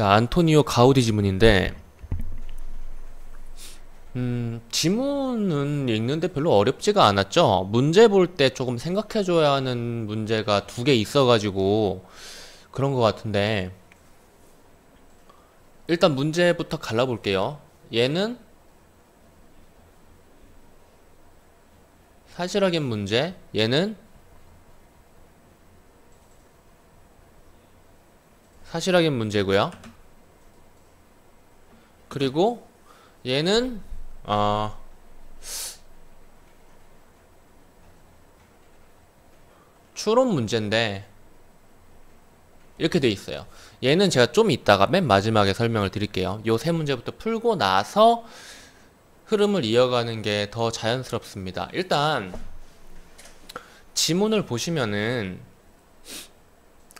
자, 안토니오 가우디 지문인데, 지문은 읽는데 별로 어렵지가 않았죠? 문제 볼 때 조금 생각해줘야 하는 문제가 두 개 있어가지고 그런 것 같은데, 일단 문제부터 갈라볼게요. 얘는 사실 확인 문제, 얘는 사실 확인 문제고요. 그리고 얘는 추론 문제인데 이렇게 돼 있어요. 얘는 제가 좀 이따가 맨 마지막에 설명을 드릴게요. 요 세 문제부터 풀고 나서 흐름을 이어가는 게 더 자연스럽습니다. 일단 지문을 보시면은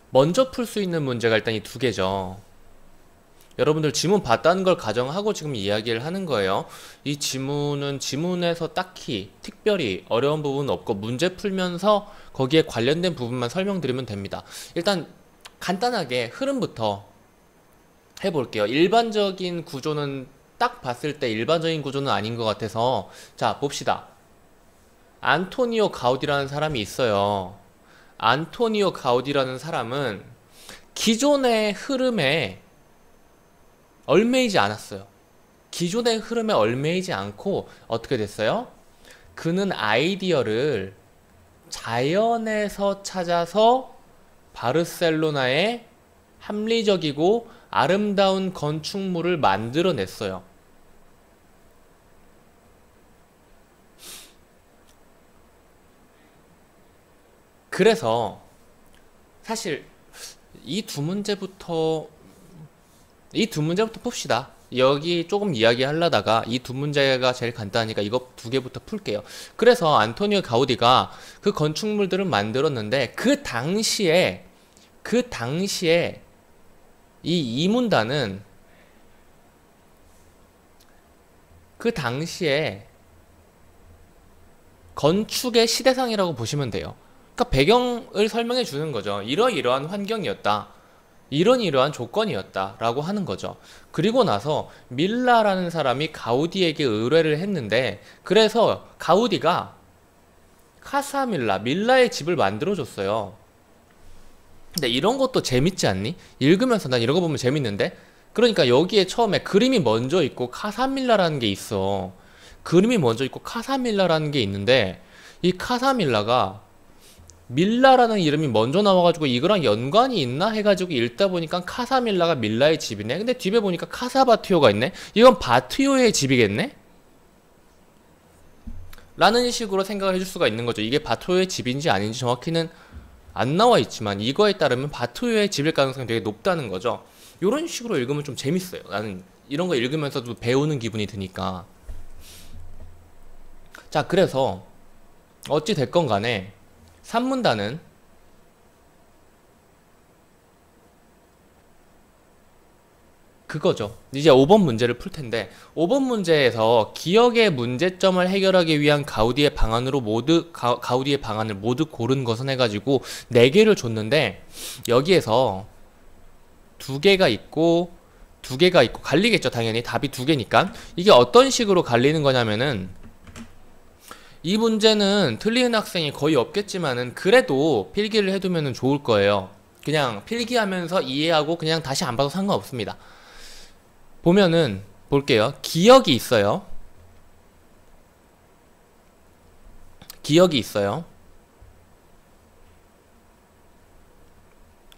먼저 풀 수 있는 문제가 일단 이 두 개죠. 여러분들 지문 봤다는 걸 가정하고 지금 이야기를 하는 거예요. 이 지문은 지문에서 딱히 특별히 어려운 부분은 없고 문제 풀면서 거기에 관련된 부분만 설명드리면 됩니다. 일단 간단하게 흐름부터 해볼게요. 일반적인 구조는 딱 봤을 때 일반적인 구조는 아닌 것 같아서 자 봅시다. 안토니오 가우디라는 사람이 있어요. 안토니오 가우디라는 사람은 기존의 흐름에 얽매이지 않았어요. 기존의 흐름에 얽매이지 않고 어떻게 됐어요? 그는 아이디어를 자연에서 찾아서 바르셀로나에 합리적이고 아름다운 건축물을 만들어냈어요. 그래서 사실 이 두 문제부터 풉시다. 여기 조금 이야기하려다가 이 두 문제가 제일 간단하니까 이거 두 개부터 풀게요. 그래서 안토니오 가우디가 그 건축물들을 만들었는데 그 당시에 이 이문단은 그 당시에 건축의 시대상이라고 보시면 돼요. 그러니까 배경을 설명해 주는 거죠. 이러이러한 환경이었다. 이러이러한 조건이었다 라고 하는 거죠. 그리고 나서 밀라라는 사람이 가우디에게 의뢰를 했는데 그래서 가우디가 밀라의 집을 만들어 줬어요. 근데 이런 것도 재밌지 않니? 읽으면서 난 이런 거 보면 재밌는데? 그러니까 여기에 처음에 그림이 먼저 있고 카사밀라라는 게 있어. 그림이 먼저 있고 카사밀라라는 게 있는데 이 카사밀라가 밀라라는 이름이 먼저 나와가지고 이거랑 연관이 있나 해가지고 읽다 보니까 카사밀라가 밀라의 집이네. 근데 뒤에 보니까 카사바티오가 있네. 이건 바티오의 집이겠네? 라는 식으로 생각을 해줄 수가 있는 거죠. 이게 바티오의 집인지 아닌지 정확히는 안 나와 있지만 이거에 따르면 바티오의 집일 가능성이 되게 높다는 거죠. 이런 식으로 읽으면 좀 재밌어요. 나는 이런 거 읽으면서도 배우는 기분이 드니까. 자, 그래서 어찌 됐건 간에 산문단은 그거죠. 이제 5번 문제를 풀 텐데 5번 문제에서 기억의 문제점을 해결하기 위한 가우디의 방안을 모두 고른 것은 해가지고 4개를 줬는데 여기에서 2개가 있고 갈리겠죠. 당연히 답이 2개니까. 이게 어떤 식으로 갈리는 거냐면은 이 문제는 틀리는 학생이 거의 없겠지만은 그래도 필기를 해두면 좋을 거예요. 그냥 필기하면서 이해하고 그냥 다시 안 봐도 상관없습니다. 보면은 볼게요. 기억이 있어요.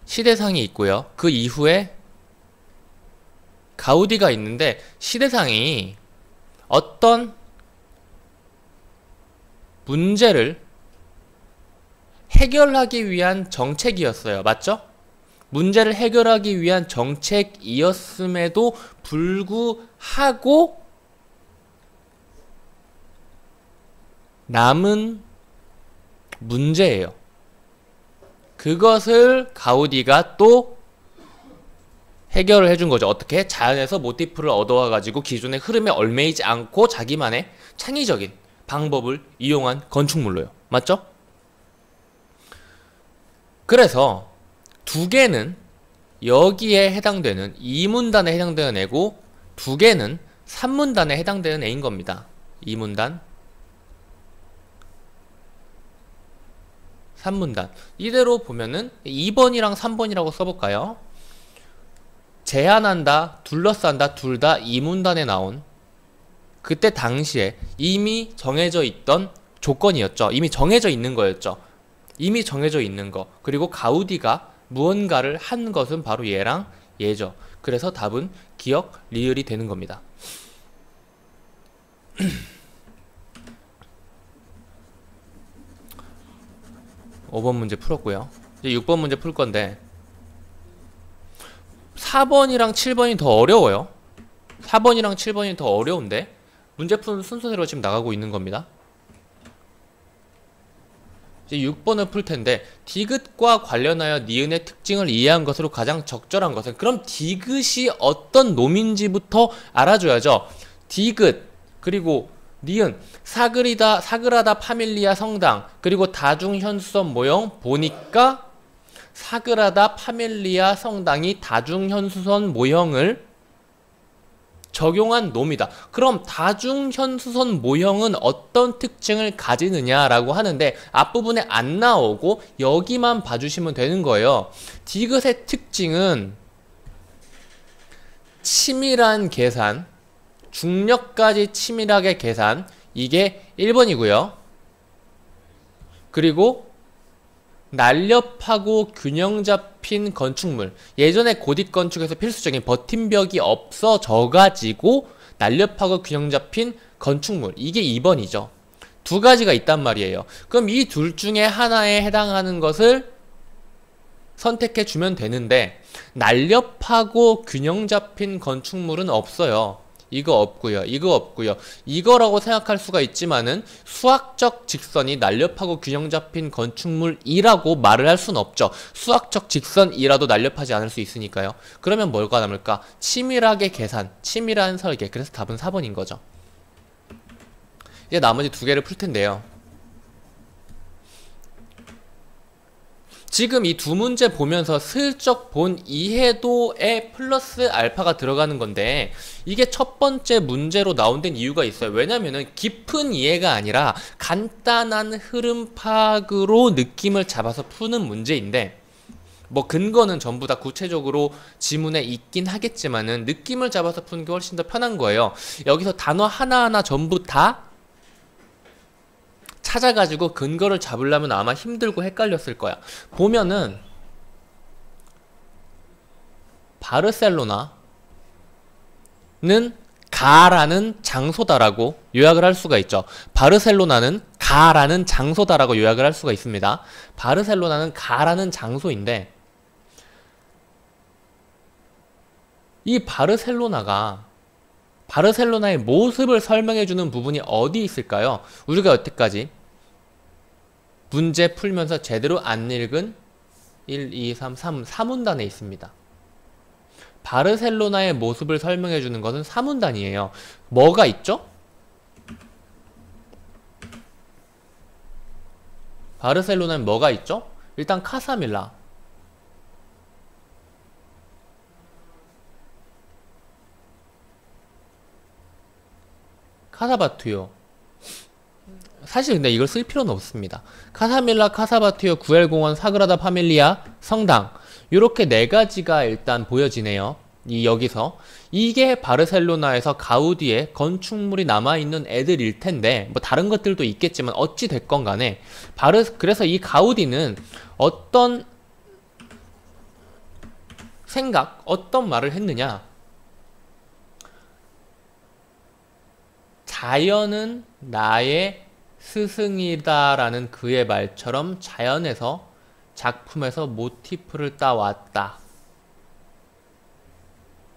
시대상이 있고요. 그 이후에 가우디가 있는데 시대상이 어떤 문제를 해결하기 위한 정책이었어요. 맞죠? 문제를 해결하기 위한 정책이었음에도 불구하고 남은 문제예요. 그것을 가우디가 또 해결을 해준 거죠. 어떻게? 자연에서 모티프를 얻어와 가지고 기존의 흐름에 얽매이지 않고 자기만의 창의적인 방법을 이용한 건축물로요. 맞죠? 그래서 2개는 여기에 해당되는 2문단에 해당되는 애고 2개는 3문단에 해당되는 애인 겁니다. 2문단, 3문단. 이대로 보면은 2번이랑 3번이라고 써볼까요? 제한한다, 둘러싼다, 둘 다 2문단에 나온 그때 당시에 이미 정해져 있던 조건이었죠. 이미 정해져 있는 거였죠. 이미 정해져 있는 거. 그리고 가우디가 무언가를 한 것은 바로 얘랑 얘죠. 그래서 답은 기역, 리을이 되는 겁니다. 5번 문제 풀었고요. 이제 6번 문제 풀 건데 4번이랑 7번이 더 어려워요. 4번이랑 7번이 더 어려운데 문제 푸는 순서대로 지금 나가고 있는 겁니다. 이제 6번을 풀 텐데 디귿과 관련하여 니은의 특징을 이해한 것으로 가장 적절한 것은, 그럼 디귿이 어떤 놈인지부터 알아줘야죠. 디귿 그리고 니은, 사그라다 파밀리아 성당, 그리고 다중현수선 모형 보니까 사그라다 파밀리아 성당이 다중현수선 모형을 적용한 놈이다. 그럼 다중현수선 모형은 어떤 특징을 가지느냐라고 하는데 앞부분에 안 나오고 여기만 봐주시면 되는 거예요. 디귿의 특징은 치밀한 계산, 중력까지 치밀하게 계산, 이게 1번이고요. 그리고 날렵하고 균형 잡힌 건축물, 예전에 고딕 건축에서 필수적인 버팀벽이 없어져가지고 날렵하고 균형 잡힌 건축물, 이게 2번이죠. 두 가지가 있단 말이에요. 그럼 이 둘 중에 하나에 해당하는 것을 선택해 주면 되는데 날렵하고 균형 잡힌 건축물은 없어요. 이거 없고요. 이거 없고요. 이거라고 생각할 수가 있지만은 수학적 직선이 날렵하고 균형 잡힌 건축물이라고 말을 할 수는 없죠. 수학적 직선이라도 날렵하지 않을 수 있으니까요. 그러면 뭐가 남을까? 치밀하게 계산, 치밀한 설계. 그래서 답은 4번인 거죠. 이제 나머지 두 개를 풀 텐데요. 지금 이 두 문제 보면서 슬쩍 본 이해도에 플러스 알파가 들어가는 건데 이게 첫 번째 문제로 나온 데는 이유가 있어요. 왜냐면은 깊은 이해가 아니라 간단한 흐름 파악으로 느낌을 잡아서 푸는 문제인데, 뭐 근거는 전부 다 구체적으로 지문에 있긴 하겠지만은 느낌을 잡아서 푸는 게 훨씬 더 편한 거예요. 여기서 단어 하나하나 전부 다 찾아가지고 근거를 잡으려면 아마 힘들고 헷갈렸을 거야. 보면은 바르셀로나는 가라는 장소다라고 요약을 할 수가 있죠. 바르셀로나는 가라는 장소다라고 요약을 할 수가 있습니다. 바르셀로나는 가라는 장소인데 이 바르셀로나의 모습을 설명해주는 부분이 어디 있을까요? 우리가 여태까지 문제 풀면서 제대로 안 읽은 1, 2, 3, 3문단에 있습니다. 바르셀로나의 모습을 설명해주는 것은 3문단이에요. 뭐가 있죠? 바르셀로나엔 뭐가 있죠? 일단 카사밀라, 카사바투요. 사실 근데 이걸 쓸 필요는 없습니다. 카사밀라, 카사바투요, 구엘공원, 사그라다 파밀리아, 성당, 요렇게 네 가지가 일단 보여지네요. 여기서 이게 바르셀로나에서 가우디의 건축물이 남아있는 애들일 텐데 뭐 다른 것들도 있겠지만 어찌 됐건 간에 그래서 이 가우디는 어떤 생각, 어떤 말을 했느냐, 자연은 나의 스승이다라는 그의 말처럼 자연에서, 작품에서 모티프를 따왔다.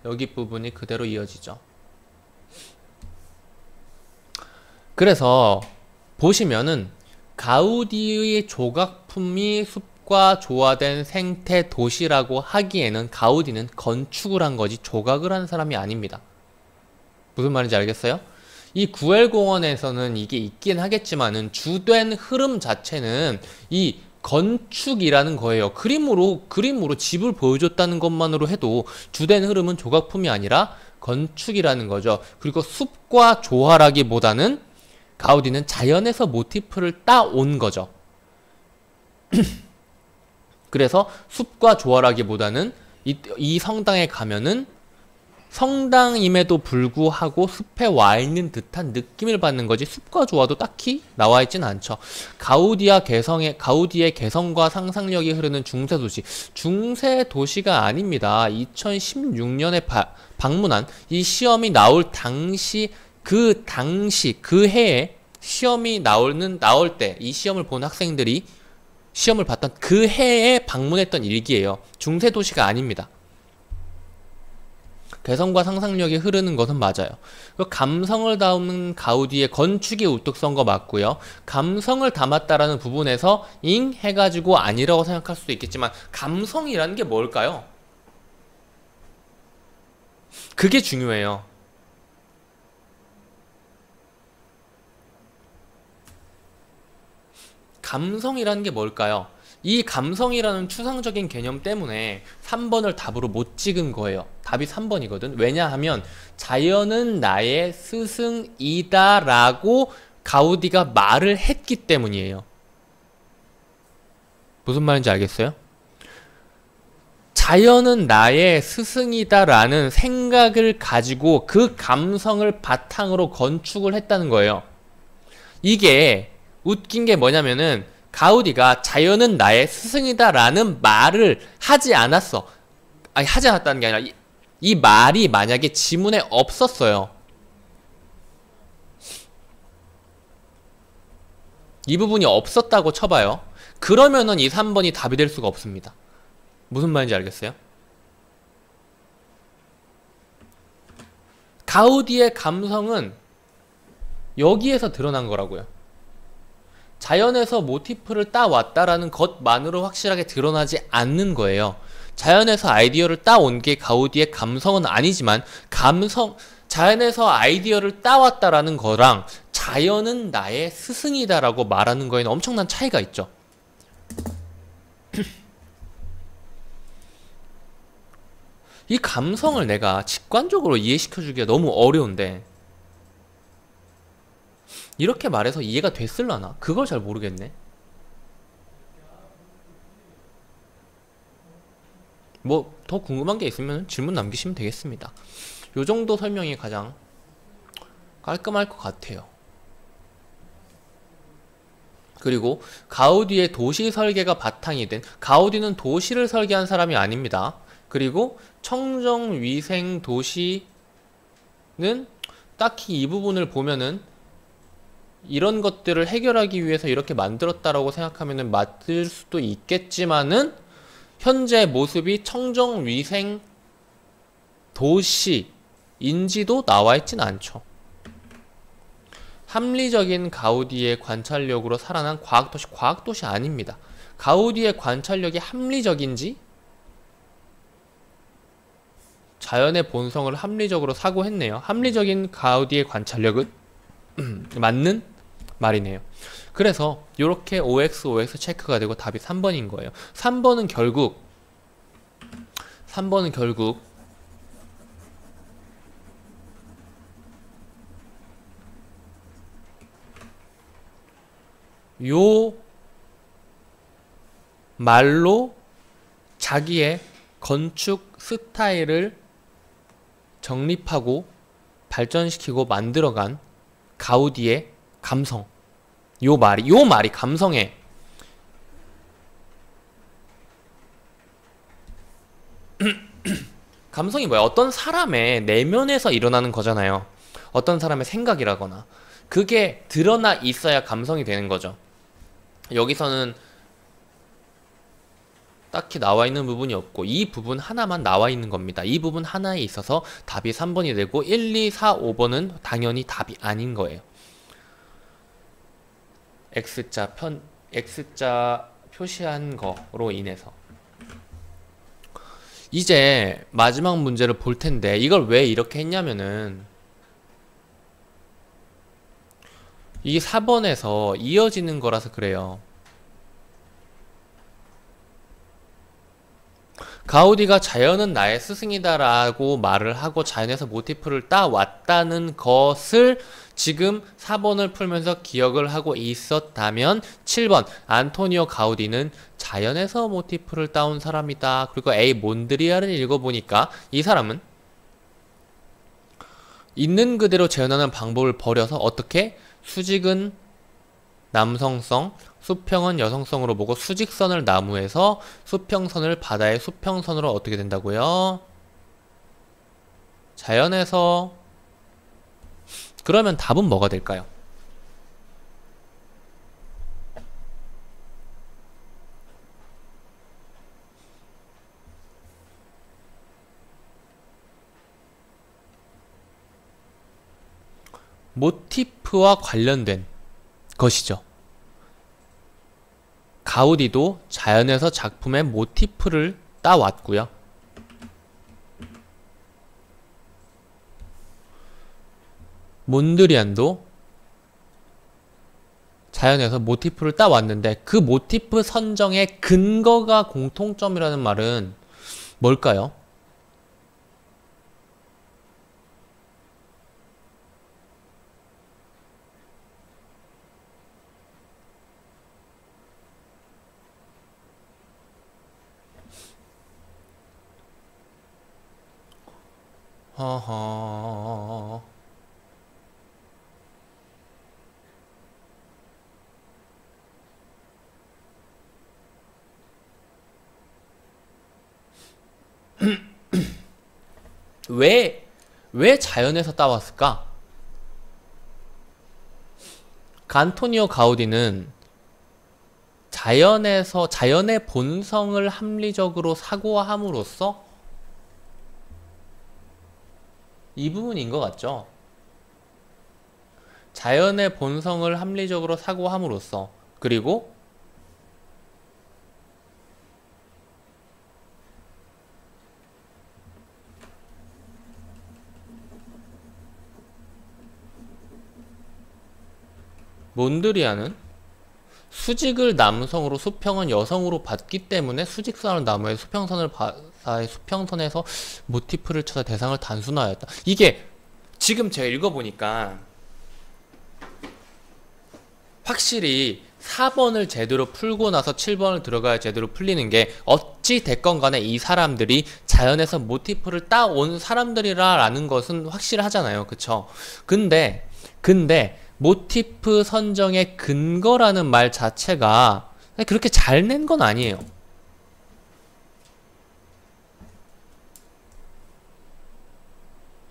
여기 부분이 그대로 이어지죠. 그래서 보시면은 가우디의 조각품이 숲과 조화된 생태 도시라고 하기에는 가우디는 건축을 한 거지 조각을 한 사람이 아닙니다. 무슨 말인지 알겠어요? 이 구엘공원에서는 이게 있긴 하겠지만은 주된 흐름 자체는 이 건축이라는 거예요. 그림으로 집을 보여줬다는 것만으로 해도 주된 흐름은 조각품이 아니라 건축이라는 거죠. 그리고 숲과 조화라기보다는 가우디는 자연에서 모티프를 따온 거죠. 그래서 숲과 조화라기보다는 이 성당에 가면은 성당임에도 불구하고 숲에 와 있는 듯한 느낌을 받는 거지, 숲과 조화도 딱히 나와 있진 않죠. 가우디의 개성과 상상력이 흐르는 중세도시. 중세도시가 아닙니다. 2016년에 방문한 이 시험이 나올 당시 그 해에 시험이 나올 때 이 시험을 본 학생들이 시험을 봤던 그 해에 방문했던 일기예요. 중세도시가 아닙니다. 개성과 상상력이 흐르는 것은 맞아요. 감성을 담은 가우디의 건축이 우뚝 선 거 맞고요. 감성을 담았다라는 부분에서 잉 해가지고 아니라고 생각할 수도 있겠지만, 감성이라는 게 뭘까요? 그게 중요해요. 감성이라는 게 뭘까요? 이 감성이라는 추상적인 개념 때문에 3번을 답으로 못 찍은 거예요. 답이 3번이거든. 왜냐하면 자연은 나의 스승이다 라고 가우디가 말을 했기 때문이에요. 무슨 말인지 알겠어요? 자연은 나의 스승이다 라는 생각을 가지고 그 감성을 바탕으로 건축을 했다는 거예요. 이게 웃긴 게 뭐냐면은, 가우디가 자연은 나의 스승이다 라는 말을 하지 않았어. 아니, 하지 않았다는 게 아니라 이 말이 만약에 지문에 없었어요. 이 부분이 없었다고 쳐봐요. 그러면은 이 3번이 답이 될 수가 없습니다. 무슨 말인지 알겠어요? 가우디의 감성은 여기에서 드러난 거라고요. 자연에서 모티프를 따왔다라는 것만으로 확실하게 드러나지 않는 거예요. 자연에서 아이디어를 따온 게 가우디의 감성은 아니지만, 자연에서 아이디어를 따왔다라는 거랑 자연은 나의 스승이다라고 말하는 거에는 엄청난 차이가 있죠. 이 감성을 내가 직관적으로 이해시켜주기가 너무 어려운데, 이렇게 말해서 이해가 됐을라나? 그걸 잘 모르겠네. 뭐 더 궁금한 게 있으면 질문 남기시면 되겠습니다. 요 정도 설명이 가장 깔끔할 것 같아요. 그리고 가우디의 도시 설계가 바탕이 된, 가우디는 도시를 설계한 사람이 아닙니다. 그리고 청정위생 도시는 딱히 이 부분을 보면은 이런 것들을 해결하기 위해서 이렇게 만들었다라고 생각하면은 맞을 수도 있겠지만은, 현재 모습이 청정위생 도시인지도 나와 있진 않죠. 합리적인 가우디의 관찰력으로 살아난 과학도시 아닙니다. 가우디의 관찰력이 합리적인지, 자연의 본성을 합리적으로 사고했네요. 합리적인 가우디의 관찰력은 맞는 말이네요. 그래서 이렇게 OX 체크가 되고 답이 3번인 거예요. 3번은 결국 요 말로 자기의 건축 스타일을 정립하고 발전시키고 만들어간 가우디의 감성. 요 말이 감성에 감성이 뭐야? 어떤 사람의 내면에서 일어나는 거잖아요. 어떤 사람의 생각이라거나 그게 드러나 있어야 감성이 되는 거죠. 여기서는 딱히 나와 있는 부분이 없고 이 부분 하나만 나와 있는 겁니다. 이 부분 하나에 있어서 답이 3번이 되고 1, 2, 4, 5번은 당연히 답이 아닌 거예요. X자 표시한 거로 인해서. 이제 마지막 문제를 볼 텐데, 이걸 왜 이렇게 했냐면은 이 4번에서 이어지는 거라서 그래요. 가우디가 자연은 나의 스승이다라고 말을 하고 자연에서 모티프를 따왔다는 것을 지금 4번을 풀면서 기억을 하고 있었다면 7번 안토니오 가우디는 자연에서 모티프를 따온 사람이다. 그리고 A 몬드리안을 읽어보니까 이 사람은 있는 그대로 재현하는 방법을 버려서 어떻게 수직은 남성성, 수평은 여성성으로 보고 수직선을 나무에서 수평선을 바다의 수평선으로 어떻게 된다고요? 자연에서. 그러면 답은 뭐가 될까요? 모티프와 관련된 것이죠. 가우디도 자연에서 작품의 모티프를 따왔고요. 몬드리안도 자연에서 모티프를 따왔는데 그 모티프 선정의 근거가 공통점이라는 말은 뭘까요? 허허. 왜 자연에서 따왔을까? 안토니오 가우디는 자연의 본성을 합리적으로 사고함으로써 이 부분인 것 같죠? 자연의 본성을 합리적으로 사고함으로써 그리고 몬드리안은 수직을 남성으로 수평은 여성으로 봤기 때문에 수직선을 나무에 수평선을 바다의 수평선에서 모티프를 찾아 대상을 단순화하였다. 이게 지금 제가 읽어보니까 확실히 4번을 제대로 풀고 나서 7번을 들어가야 제대로 풀리는 게 어찌 됐건 간에 이 사람들이 자연에서 모티프를 따온 사람들이라는 것은 확실하잖아요. 그쵸? 근데 모티프 선정의 근거라는 말 자체가 그렇게 잘 낸 건 아니에요.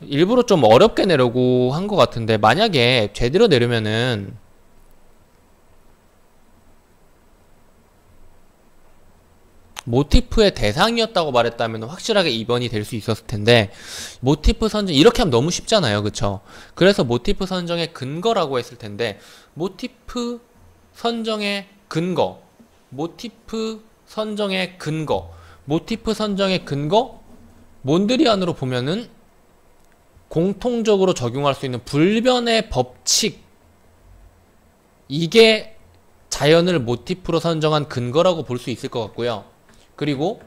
일부러 좀 어렵게 내려고 한 것 같은데 만약에 제대로 내려면은 모티프의 대상이었다고 말했다면 확실하게 2번이 될 수 있었을 텐데 모티프 선정 이렇게 하면 너무 쉽잖아요. 그쵸? 그래서 모티프 선정의 근거라고 했을 텐데 모티프 선정의 근거 모티프 선정의 근거 몬드리안으로 보면은 공통적으로 적용할 수 있는 불변의 법칙 이게 자연을 모티프로 선정한 근거라고 볼 수 있을 것 같고요. 그리고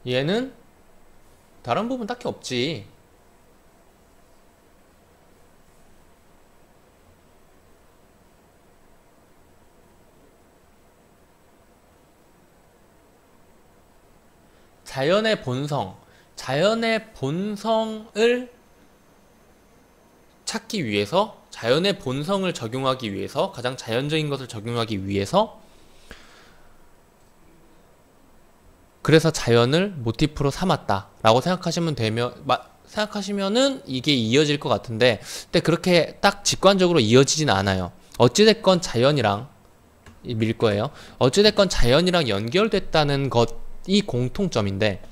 얘는 다른 부분 딱히 없지. 자연의 본성을 찾기 위해서 자연의 본성을 적용하기 위해서 가장 자연적인 것을 적용하기 위해서 그래서 자연을 모티프로 삼았다 라고 생각하시면은 이게 이어질 것 같은데 근데 그렇게 딱 직관적으로 이어지진 않아요. 어찌됐건 자연이랑 밀 거예요. 어찌됐건 자연이랑 연결됐다는 것이 공통점인데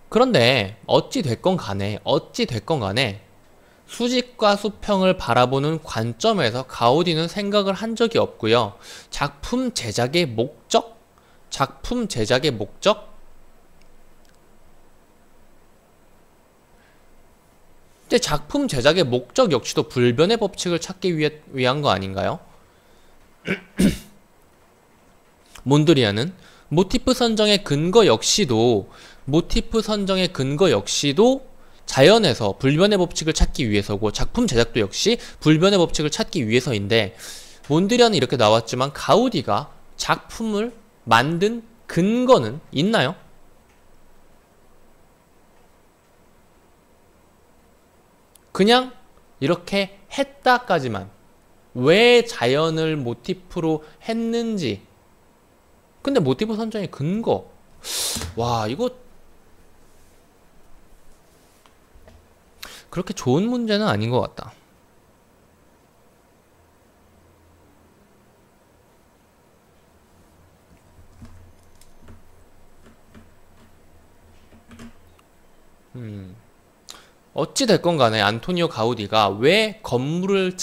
그런데 어찌됐건 간에 수직과 수평을 바라보는 관점에서 가우디는 생각을 한 적이 없고요. 작품 제작의 목적? 근데 작품 제작의 목적 역시도 불변의 법칙을 찾기 위한 거 아닌가요? 몬드리안은 모티프 선정의 근거 역시도 자연에서 불변의 법칙을 찾기 위해서고 작품 제작도 역시 불변의 법칙을 찾기 위해서인데 몬드리안은 이렇게 나왔지만 가우디가 작품을 만든 근거는 있나요? 그냥 이렇게 했다까지만 왜 자연을 모티프로 했는지 근데 모티프 선정의 근거 와 이거 그렇게 좋은 문제는 아닌 것 같다. 어찌 됐건 간에 안토니오 가우디가 왜 건물을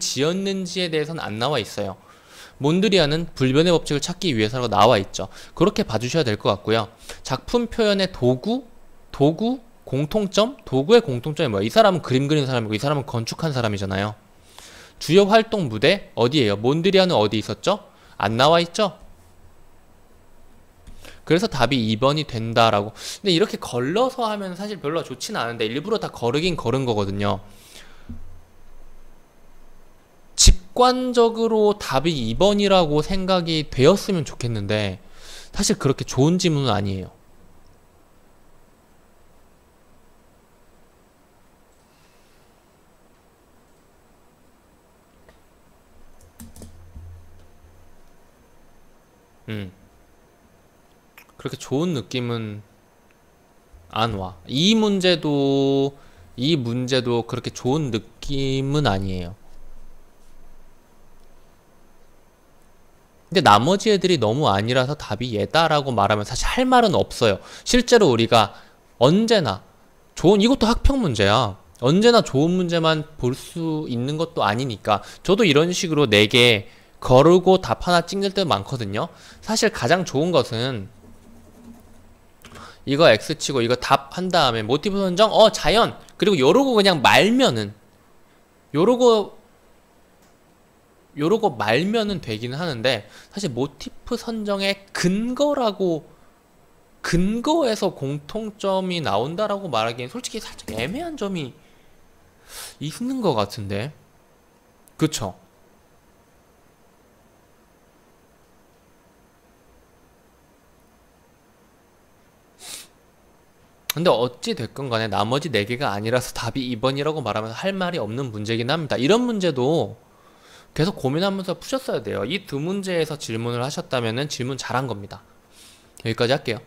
지었는지에 대해서는 안 나와 있어요. 몬드리안은 불변의 법칙을 찾기 위해서라고 나와 있죠. 그렇게 봐주셔야 될 것 같고요. 작품 표현의 도구의 공통점이 뭐야? 이 사람은 그림 그리는 사람이고 이 사람은 건축한 사람이잖아요. 주요 활동 무대 어디예요? 몬드리안은 어디 있었죠? 안 나와 있죠? 그래서 답이 2번이 된다라고. 근데 이렇게 걸러서 하면 사실 별로 좋지는 않은데 일부러 다 거르긴 거른 거거든요. 직관적으로 답이 2번이라고 생각이 되었으면 좋겠는데 사실 그렇게 좋은 질문은 아니에요. 그렇게 좋은 느낌은 안 와. 이 문제도 그렇게 좋은 느낌은 아니에요. 근데 나머지 애들이 너무 아니라서 답이 얘다라고 말하면 사실 할 말은 없어요. 실제로 우리가 언제나 이것도 학평 문제야. 언제나 좋은 문제만 볼 수 있는 것도 아니니까 저도 이런 식으로 4개 거르고 답 하나 찍을 때도 많거든요. 사실 가장 좋은 것은 이거 X치고 이거 답 한 다음에 모티브 선정 자연 그리고 요러고 그냥 말면은 요러고 말면은 되기는 하는데 사실 모티프 선정의 근거에서 공통점이 나온다라고 말하기엔 솔직히 살짝 애매한 점이 있는 것 같은데 그쵸? 근데 어찌 됐건 간에 나머지 4개가 아니라서 답이 2번이라고 말하면 할 말이 없는 문제긴 합니다. 이런 문제도 계속 고민하면서 푸셨어야 돼요. 이 두 문제에서 질문을 하셨다면 질문 잘한 겁니다. 여기까지 할게요.